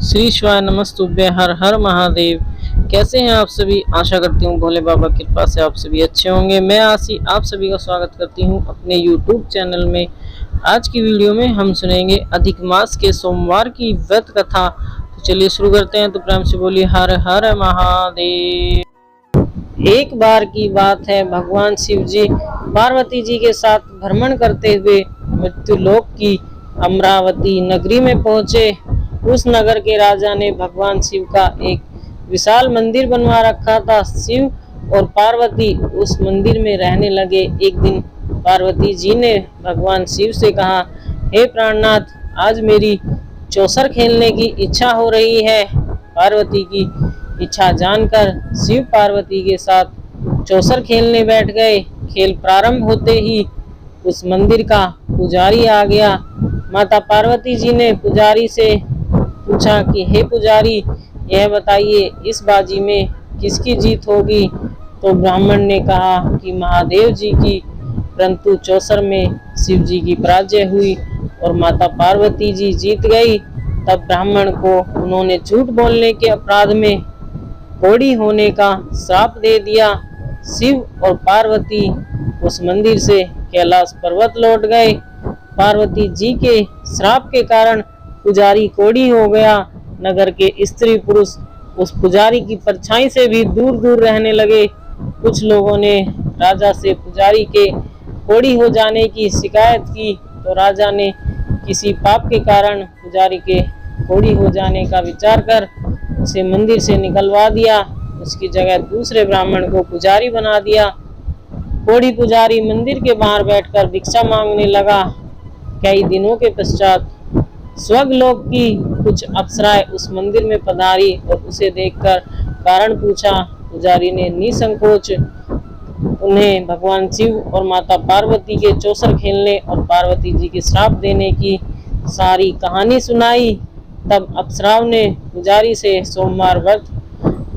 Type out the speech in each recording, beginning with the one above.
श्री शिवाय नमस्तुभ्य। हर हर महादेव। कैसे हैं आप सभी? आशा करती हूँ भोले बाबा की कृपा से आप सभी अच्छे होंगे। मैं आशी आप सभी का स्वागत करती हूँ अपने YouTube चैनल में। आज की वीडियो में हम सुनेंगे अधिक मास के सोमवार की व्रत कथा। तो चलिए शुरू करते हैं। तो प्रेम से बोलिए हर हर महादेव। एक बार की बात है, भगवान शिव जी पार्वती जी के साथ भ्रमण करते हुए मृत्युलोक की अमरावती नगरी में पहुंचे। उस नगर के राजा ने भगवान शिव का एक विशाल मंदिर बनवा रखा था। शिव और पार्वती उस मंदिर में रहने लगे। एक दिन पार्वती जी ने भगवान शिव से कहा, हे प्राणनाथ, आज मेरी चौसर खेलने की इच्छा हो रही है। पार्वती की इच्छा जानकर शिव पार्वती के साथ चौसर खेलने बैठ गए। खेल प्रारंभ होते ही उस मंदिर का पुजारी आ गया। माता पार्वती जी ने पुजारी से पूछा कि हे पुजारी, यह बताइए इस बाजी में किसकी जीत होगी? तो ब्राह्मण ने कहा कि महादेव जी की, परंतु चौसर में शिव जी की पराजय हुई और माता पार्वती जी जीत गई। तब ब्राह्मण को उन्होंने झूठ बोलने के अपराध में कोढ़ी होने का श्राप दे दिया। शिव और पार्वती उस मंदिर से कैलाश पर्वत लौट गए। पार्वती जी के श्राप के कारण पुजारी कोढ़ी हो गया। नगर के स्त्री पुरुष उस पुजारी की परछाई से भी दूर दूर रहने लगे। कुछ लोगों ने राजा से पुजारी के कोढ़ी हो जाने की शिकायत की, तो राजा ने किसी पाप के कारण पुजारी के कोढ़ी हो जाने का विचार कर उसे मंदिर से निकलवा दिया। उसकी जगह दूसरे ब्राह्मण को पुजारी बना दिया। कोढ़ी पुजारी मंदिर के बाहर बैठकर भिक्षा मांगने लगा। कई दिनों के पश्चात स्वर्गलोक की कुछ अप्सराएं उस मंदिर में पधारी और उसे देखकर कारण पूछा। पुजारी ने निसंकोच उन्हें भगवान शिव और माता पार्वती के चौसर खेलने और पार्वती जी के श्राप देने की सारी कहानी सुनाई। तब अप्सराओं ने पुजारी से सोमवार व्रत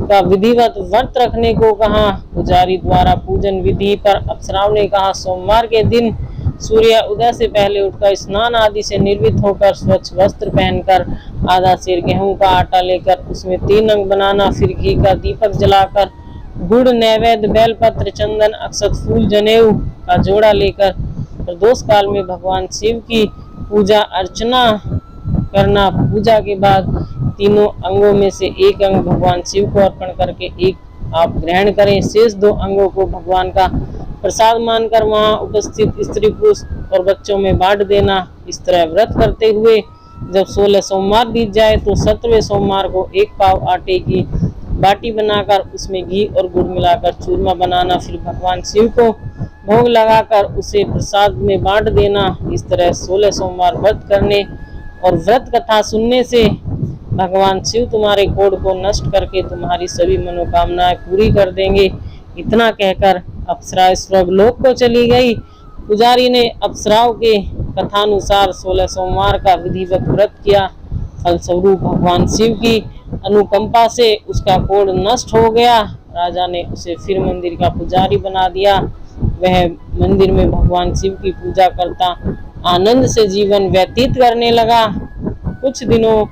का विधिवत व्रत रखने को कहा। पुजारी द्वारा पूजन विधि पर अप्सराओं ने कहा, सोमवार के दिन सूर्य उदय से पहले उठकर स्नान आदि से निर्वित होकर स्वच्छ वस्त्र पहनकर आधा सेर गेहूं का आटा लेकर उसमें 3 अंग बनाना, फिर घी का दीपक जलाकर गुड़, नैवेद्य, बेलपत्र, चंदन, अक्षत, फूल, जनेऊ का जोड़ा लेकर प्रदोष काल में भगवान शिव की पूजा अर्चना करना। पूजा के बाद तीनों अंगों में से एक अंग भगवान शिव को अर्पण करके एक आप ग्रहण करें। शेष 2 अंगों को भगवान का प्रसाद मानकर वहां उपस्थित स्त्री पुरुष और बच्चों में बांट देना। इस तरह व्रत करते हुए जब 16 सोमवार बीत जाए तो 17वें सोमवार को 1 पाव आटे की बाटी बनाकर उसमें घी और गुड़ मिलाकर चूरमा बनाना, फिर भगवान शिव को भोग लगाकर उसे प्रसाद में बांट देना। इस तरह 16 सोमवार व्रत करने और व्रत कथा सुनने से भगवान शिव तुम्हारे कोढ़ को नष्ट करके तुम्हारी सभी मनोकामनाएं पूरी कर देंगे। इतना कहकर अप्सरा स्वर्गलोक को चली गई। पुजारी ने अप्सराओं के कथानुसार 16 सोमवार का विधिवत व्रत किया। फलस्वरूप भगवान शिव की अनुकंपा से उसका कोढ़ नष्ट हो गया। राजा ने उसे फिर मंदिर का पुजारी बना दिया। वह मंदिर में भगवान शिव की पूजा करता आनंद से जीवन व्यतीत करने लगा। कुछ दिनों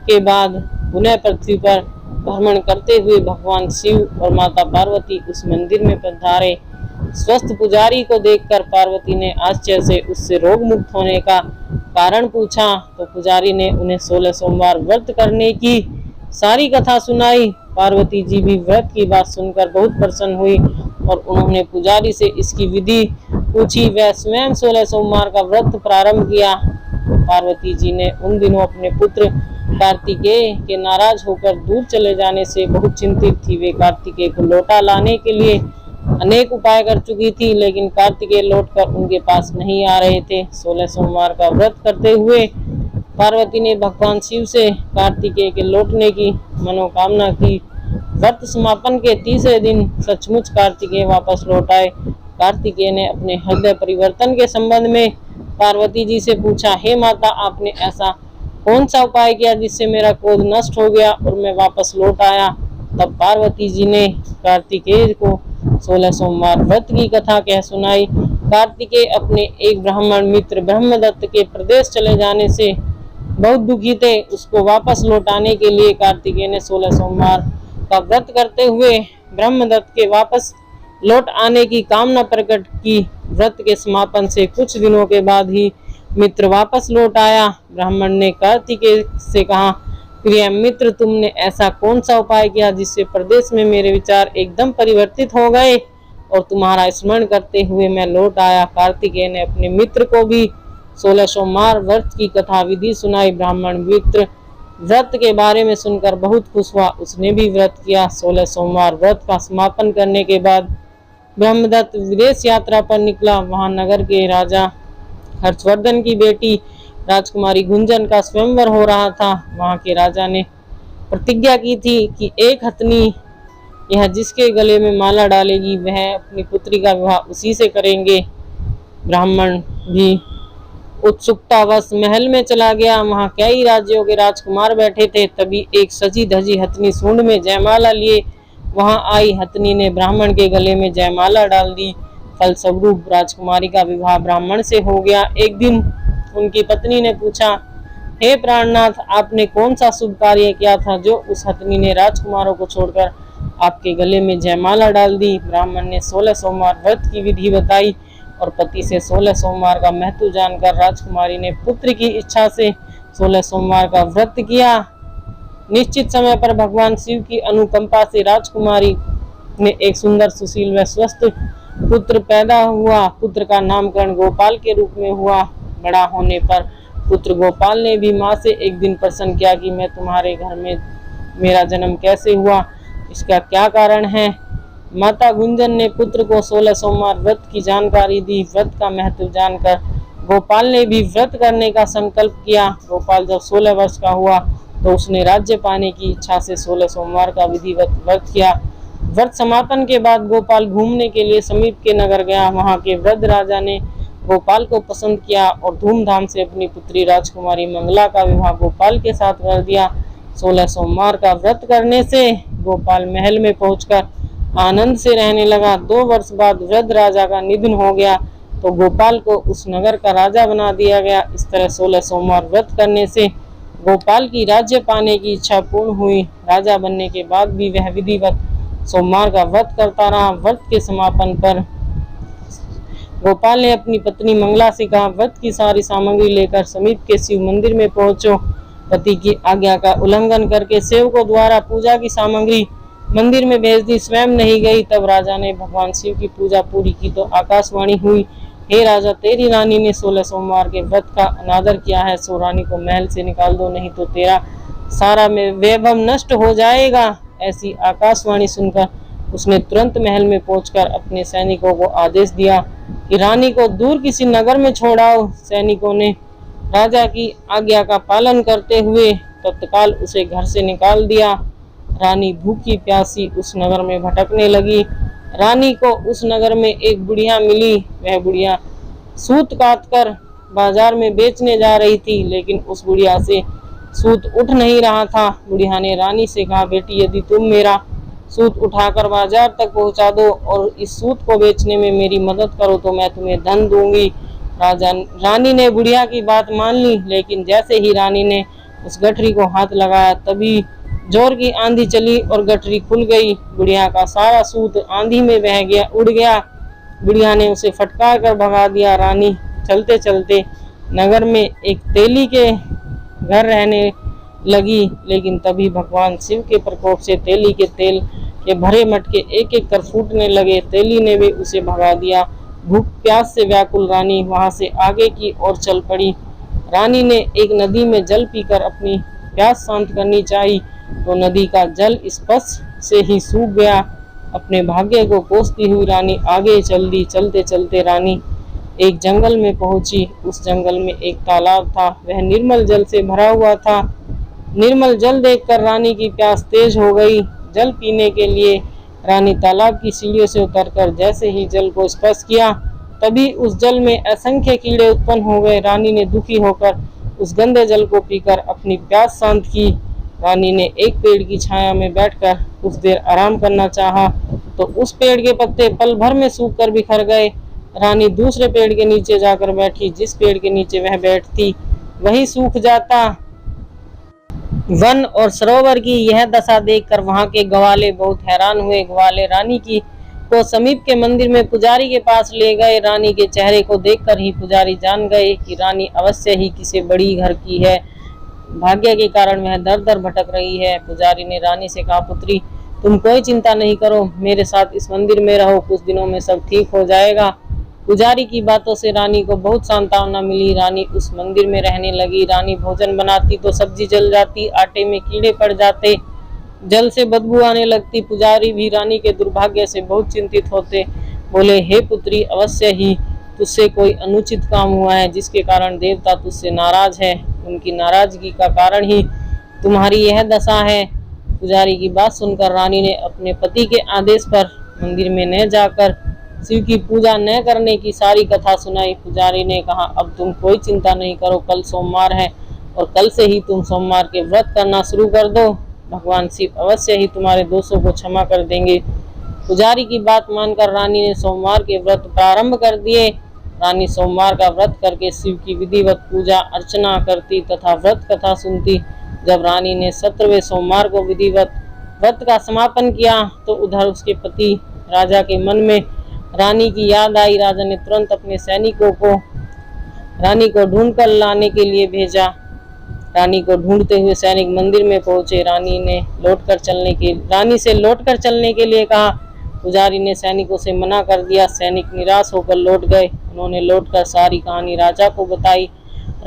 के बाद पुनः पृथ्वी पर भ्रमण करते हुए भगवान शिव और माता पार्वती उस मंदिर में पधारे। स्वस्थ पुजारी को देखकर पार्वती ने आश्चर्य से उससे रोग मुक्त होने का कारण पूछा। तो पुजारी ने उन्हें 16 सोमवार व्रत करने की सारी कथा सुनाई। पार्वती जी भी व्रत की बात सुनकर बहुत प्रसन्न हुई और उन्होंने पुजारी से इसकी विधि पूछी। वह स्वयं 16 सोमवार का व्रत प्रारंभ किया। पार्वती जी ने उन दिनों अपने पुत्र कार्तिकेय के नाराज होकर दूर चले जाने से बहुत चिंतित थी। वे कार्तिकेय को लौटा लाने के लिए अनेक उपाय कर चुकी थी, लेकिन कार्तिकेय लौटकर उनके पास नहीं आ रहे थे। 16 सोमवार का व्रत करते हुए पार्वती ने भगवान शिव से कार्तिकेय के लौटने की मनोकामना की। व्रत समापन के तीसरे दिन सचमुच कार्तिकेय वापस लौट आए। कार्तिकेय ने अपने हृदय परिवर्तन के संबंध में पार्वती जी से पूछा, हे माता, आपने ऐसा कौन सा उपाय किया जिससे मेरा क्रोध नष्ट हो गया और मैं वापस लौट आया? तब पार्वती जी ने कार्तिकेय को 16 सोमवार व्रत की कथा कह सुनाई। कार्तिकेय अपने एक ब्राह्मण मित्र ब्रह्मदत्त के प्रदेश चले जाने से बहुत दुखी थे। उसको वापस लौटाने के लिए कार्तिकेय ने 16 सोमवार का व्रत करते हुए ब्रह्मदत्त के वापस लौट आने की कामना प्रकट की। व्रत के समापन से कुछ दिनों के बाद ही मित्र वापस लौट आया। ब्राह्मण ने कार्तिकेय से कहा, प्रिय मित्र, तुमने ऐसा कौन सा उपाय किया जिससे प्रदेश में मेरे विचार एकदम परिवर्तित हो गए और तुम्हारा स्मरण करते हुए मैं लौट आया। कार्तिकेय ने अपने मित्र को भी 16 सोमवार व्रत की कथा विधि सुनाई। ब्राह्मण मित्र व्रत के बारे में सुनकर बहुत खुश हुआ। उसने भी व्रत किया। 16 सोमवार व्रत का समापन करने के बाद ब्रह्मदत्त विदेश यात्रा पर निकला। वहां नगर के राजा हर्षवर्धन की बेटी राजकुमारी गुंजन का स्वयंवर हो रहा था। वहां के राजा ने प्रतिज्ञा की थी कि एक हथनी यह जिसके गले में माला डालेगी वह अपनी पुत्री का विवाह उसी से करेंगे। ब्राह्मण भी उत्सुकतावश महल में चला गया। वहां कई राज्यों के राजकुमार बैठे थे। तभी एक सजी धजी हथनी सूंड में जयमाला लिए वहां आई। हथनी ने ब्राह्मण के गले में जयमाला डाल दी। फलस्वरूप राजकुमारी का विवाह ब्राह्मण से हो गया। एक दिन उनकी पत्नी ने पूछा, हे प्राणनाथ, आपने कौन सा शुभ कार्य किया था जो उस हथनी ने राजकुमारों को छोड़कर आपके गले में जयमाला डाल दी? ब्राह्मण ने 16 सोमवार व्रत की विधि बताई और पति से 16 सोमवार का महत्व जानकर राजकुमारी ने पुत्र की इच्छा से 16 सोमवार का व्रत किया। निश्चित समय पर भगवान शिव की अनुकंपा से राजकुमारी ने एक सुंदर, सुशील व स्वस्थ पुत्र पैदा हुआ। पुत्र का नामकरण गोपाल के रूप में हुआ। बड़ा होने पर पुत्र गोपाल ने भी माँ से एक दिन प्रश्न किया कि मैं तुम्हारे घर में मेरा जन्म कैसे हुआ, इसका क्या कारण है? माता गुंजन ने पुत्र को 16 सोमवार व्रत की जानकारी दी। व्रत का महत्व जानकर गोपाल ने भी व्रत करने का संकल्प किया। गोपाल जब 16 वर्ष का हुआ तो उसने राज्य पाने की इच्छा से 16 सोमवार का विधिवत व्रत किया। व्रत समापन के बाद गोपाल घूमने के लिए समीप के नगर गया। वहां के वृद्ध राजा ने गोपाल को पसंद किया और धूमधाम से अपनी पुत्री राजकुमारी मंगला का विवाह गोपाल के साथ कर दिया। 16 सोमवार का व्रत करने से गोपाल महल में पहुंचकर आनंद से रहने लगा। 2 वर्ष बाद वृद्ध राजा का निधन हो गया तो गोपाल को उस नगर का राजा बना दिया गया। इस तरह 16 सोमवार व्रत करने से गोपाल की राज्य पाने की इच्छा पूर्ण हुई। राजा बनने के बाद भी वह विधिवत सोमवार का व्रत करता रहा। व्रत के समापन पर गोपाल ने अपनी पत्नी मंगला से कहा, व्रत की सारी सामग्री लेकर समीप के शिव मंदिर में पहुंचो। पति की आज्ञा का उल्लंघन करके सेवकों द्वारा पूजा की सामग्री मंदिर में भेज दी, स्वयं नहीं गई। तब राजा ने भगवान शिव की पूजा पूरी की तो आकाशवाणी हुई, हे राजा, तेरी रानी ने 16 सोमवार के व्रत का अनादर किया है, सो रानी को महल से निकाल दो, नहीं तो तेरा सारा वैभव नष्ट हो जाएगा। ऐसी आकाशवाणी सुनकर उसने तुरंत महल में पहुंचकर अपने सैनिकों को आदेश दिया कि रानी को दूर किसी नगर में छोड़ाओ। सैनिकों ने राजा की आज्ञा का पालन करते हुए तत्काल उसे घर से निकाल दिया। रानी भूखी प्यासी उस नगर में भटकने लगी। रानी को उस नगर में एक बुढ़िया मिली। वह बुढ़िया सूत काट कर बाजार में बेचने जा रही थी, लेकिन उस बुढ़िया से सूत उठ नहीं रहा था। बुढ़िया ने रानी से कहा, बेटी, यदि तुम मेरा सूत उठाकर बाजार तक पहुंचा दो और इस सूत को बेचने में मेरी मदद करो तो मैं तुम्हें धन दूंगी। रानी ने बुढ़िया की बात मान ली, लेकिन जैसे ही रानी ने उस गठरी को हाथ लगाया तभी जोर की आंधी चली और गठरी खुल गई। बुढ़िया का सारा सूत आंधी में बह गया, उड़ गया। बुढ़िया ने उसे फटकार कर भगा दिया। रानी चलते चलते नगर में एक तेली के घर रहने लगी, लेकिन तभी भगवान शिव के प्रकोप से तेली के तेल के भरे मटके एक एक कर फूटने लगे। तेली ने भी उसे भगा दिया। भूख प्यास से व्याकुल रानी वहां से आगे की ओर चल पड़ी। रानी ने एक नदी में जल पीकर अपनी प्यास शांत करनी चाहिए तो नदी का जल स्पर्श से ही सूख गया। अपने भाग्य को कोसती हुई रानी आगे चल दी। चलते चलते रानी एक जंगल में पहुंची। उस जंगल में एक तालाब था, वह निर्मल जल से भरा हुआ था। निर्मल जल देखकर रानी की प्यास तेज हो गई। जल पीने के लिए रानी तालाब की सीढ़ियों से उतरकर जैसे ही जल को स्पर्श किया तभी उस जल में असंख्य कीड़े उत्पन्न हो गए। रानी ने दुखी होकर उस गंदे जल को पीकर अपनी प्यास शांत की। रानी ने एक पेड़ की छाया में बैठकर कुछ देर आराम करना चाहा तो उस पेड़ के पत्ते पल भर में सूख कर बिखर गए। रानी दूसरे पेड़ के नीचे जाकर बैठी। जिस पेड़ के नीचे वह बैठती वही सूख जाता। वन और सरोवर की यह दशा देखकर वहां के ग्वाले बहुत हैरान हुए। ग्वाले रानी की को समीप के मंदिर में पुजारी के पास ले गए। रानी के चेहरे को देखकर ही पुजारी जान गए कि रानी अवश्य ही किसी बड़ी घर की है। भाग्य के कारण वह दर दर भटक रही है। पुजारी ने रानी से कहा, पुत्री तुम कोई चिंता नहीं करो, मेरे साथ इस मंदिर में रहो, कुछ दिनों में सब ठीक हो जाएगा। पुजारी की बातों से रानी को बहुत सांत्वना मिली। रानी उस मंदिर में रहने लगी। रानी भोजन बनाती तो सब्जी जल जाती, आटे में कीड़े पड़ जाते, जल से बदबू आने लगती। पुजारी भी रानी के दुर्भाग्य से बहुत चिंतित होते। बोले, हे पुत्री, अवश्य ही तुझसे कोई अनुचित काम हुआ है जिसके कारण देवता तुझसे नाराज है। उनकी नाराजगी का कारण ही तुम्हारी यह दशा है। पुजारी की बात सुनकर रानी ने अपने पति के आदेश पर मंदिर में न जाकर शिव की पूजा न करने की सारी कथा सुनाई। पुजारी ने कहा, अब तुम कोई चिंता नहीं करो, कल सोमवार है और कल से ही तुम सोमवार के व्रत करना शुरू कर दो। भगवान शिव अवश्य ही तुम्हारे दोषों को क्षमा कर देंगे। पुजारी की बात मानकर रानी ने सोमवार के व्रत प्रारंभ कर दिए। रानी सोमवार का व्रत करके शिव की विधिवत पूजा अर्चना करती तथा व्रत कथा सुनती। जब रानी ने 17वें सोमवार को विधिवत व्रत का समापन किया तो उधर उसके पति राजा के मन में रानी की याद आई। राजा ने तुरंत अपने सैनिकों को रानी को ढूंढ कर लाने के लिए भेजा। रानी को ढूंढते हुए सैनिक मंदिर में पहुंचे। रानी से लौटकर चलने के लिए कहा। पुजारी ने सैनिकों से मना कर दिया। सैनिक निराश होकर लौट गए। उन्होंने लौटकर सारी कहानी राजा को बताई।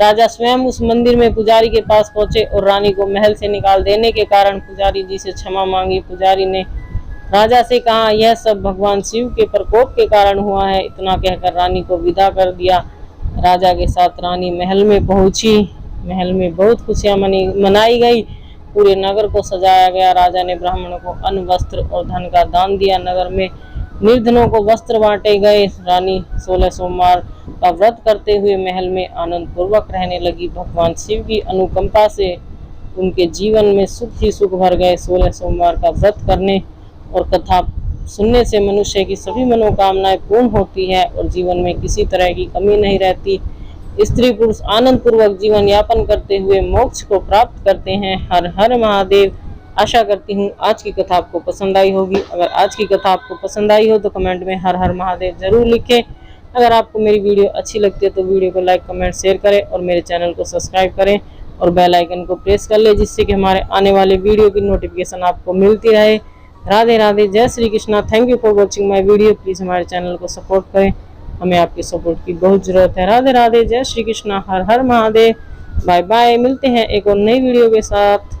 राजा स्वयं उस मंदिर में पुजारी के पास पहुंचे और रानी को महल से निकाल देने के कारण पुजारी जी से क्षमा मांगी। पुजारी ने राजा से कहा, यह सब भगवान शिव के प्रकोप के कारण हुआ है। इतना कहकर रानी को विदा कर दिया। राजा के साथ रानी महल में पहुंची। महल में बहुत खुशियां मनाई गई। पूरे नगर को सजाया गया। राजा ने ब्राह्मणों को अन्न, वस्त्र और धन का दान दिया। नगर में निर्धनों को वस्त्र बांटे गए। रानी 16 सोमवार का व्रत करते हुए महल में आनंद पूर्वक रहने लगी। भगवान शिव की अनुकंपा से उनके जीवन में सुख ही सुख भर गए। 16 सोमवार का व्रत करने और कथा सुनने से मनुष्य की सभी मनोकामनाएं पूर्ण होती है और जीवन में किसी तरह की कमी नहीं रहती। स्त्री पुरुष आनंद पूर्वक जीवन यापन करते हुए मोक्ष को प्राप्त करते हैं। हर हर महादेव। आशा करती हूँ आज की कथा आपको पसंद आई होगी। अगर आज की कथा आपको पसंद आई हो तो कमेंट में हर हर महादेव जरूर लिखें। अगर आपको मेरी वीडियो अच्छी लगती है तो वीडियो को लाइक, कमेंट, शेयर करें और मेरे चैनल को सब्सक्राइब करें और बेल आइकन को प्रेस कर ले, जिससे कि हमारे आने वाले वीडियो की नोटिफिकेशन आपको मिलती रहे। राधे राधे, जय Shri Krishna. Thank you for watching my video. Please हमारे चैनल को सपोर्ट करें, हमें आपके सपोर्ट की बहुत जरूरत है। राधे राधे, जय श्री कृष्णा, हर हर महादेव। Bye bye. मिलते हैं एक और नई वीडियो के साथ।